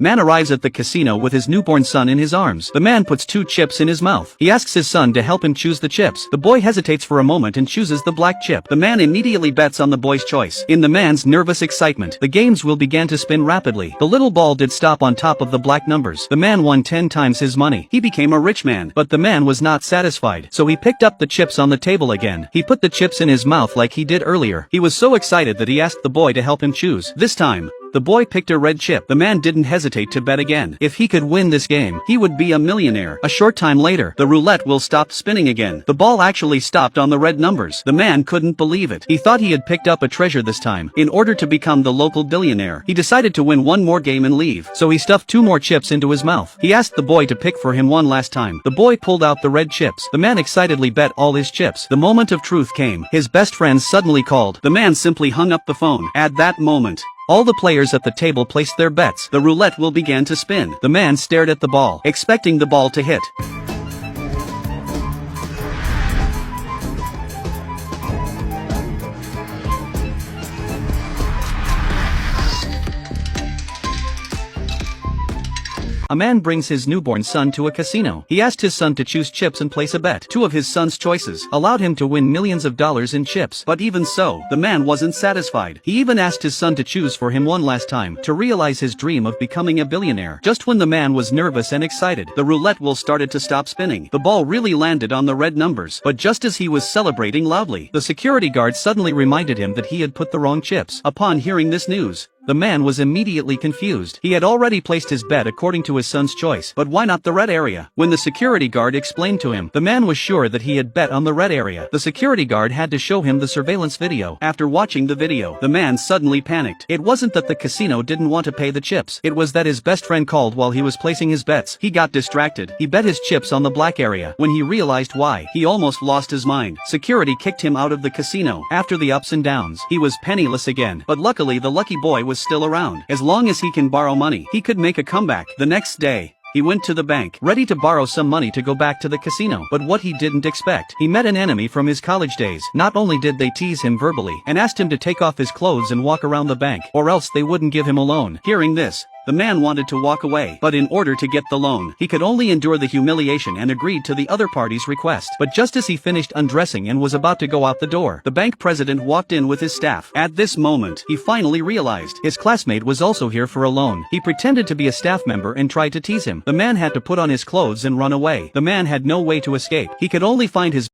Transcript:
Man arrives at the casino with his newborn son in his arms. The man puts 2 chips in his mouth. He asks his son to help him choose the chips. The boy hesitates for a moment and chooses the black chip. The man immediately bets on the boy's choice. In the man's nervous excitement, the games wheel began to spin rapidly. The little ball did stop on top of the black numbers. The man won 10 times his money. He became a rich man, but the man was not satisfied. So he picked up the chips on the table again. He put the chips in his mouth like he did earlier. He was so excited that he asked the boy to help him choose. This time, the boy picked a red chip. The man didn't hesitate to bet again. If he could win this game, he would be a millionaire. A short time later, the roulette wheel stopped spinning again. The ball actually stopped on the red numbers. The man couldn't believe it. He thought he had picked up a treasure this time. In order to become the local billionaire, he decided to win one more game and leave. So he stuffed 2 more chips into his mouth. He asked the boy to pick for him one last time. The boy pulled out the red chips. The man excitedly bet all his chips. The moment of truth came. His best friend suddenly called. The man simply hung up the phone. At that moment, all the players at the table placed their bets. The roulette wheel began to spin. The man stared at the ball, expecting the ball to hit. A man brings his newborn son to a casino. He asked his son to choose chips and place a bet. 2 of his son's choices allowed him to win millions of dollars in chips. But even so, the man wasn't satisfied. He even asked his son to choose for him one last time to realize his dream of becoming a billionaire. Just when the man was nervous and excited, the roulette wheel started to stop spinning. The ball really landed on the red numbers. But just as he was celebrating loudly, the security guard suddenly reminded him that he had put the wrong chips. Upon hearing this news, the man was immediately confused. He had already placed his bet according to his son's choice, but why not the red area? When the security guard explained to him, the man was sure that he had bet on the red area. The security guard had to show him the surveillance video. After watching the video, the man suddenly panicked. It wasn't that the casino didn't want to pay the chips. It was that his best friend called while he was placing his bets. He got distracted. He bet his chips on the black area. When he realized why, he almost lost his mind. Security kicked him out of the casino. After the ups and downs, he was penniless again. But luckily the lucky boy was still around. As long as he can borrow money, he could make a comeback. The next day, he went to the bank, ready to borrow some money to go back to the casino. But what he didn't expect, he met an enemy from his college days. Not only did they tease him verbally and asked him to take off his clothes and walk around the bank, or else they wouldn't give him a loan. Hearing this, the man wanted to walk away, but in order to get the loan, he could only endure the humiliation and agreed to the other party's request. But just as he finished undressing and was about to go out the door, the bank president walked in with his staff. At this moment, he finally realized his classmate was also here for a loan. He pretended to be a staff member and tried to tease him. The man had to put on his clothes and run away. The man had no way to escape. He could only find his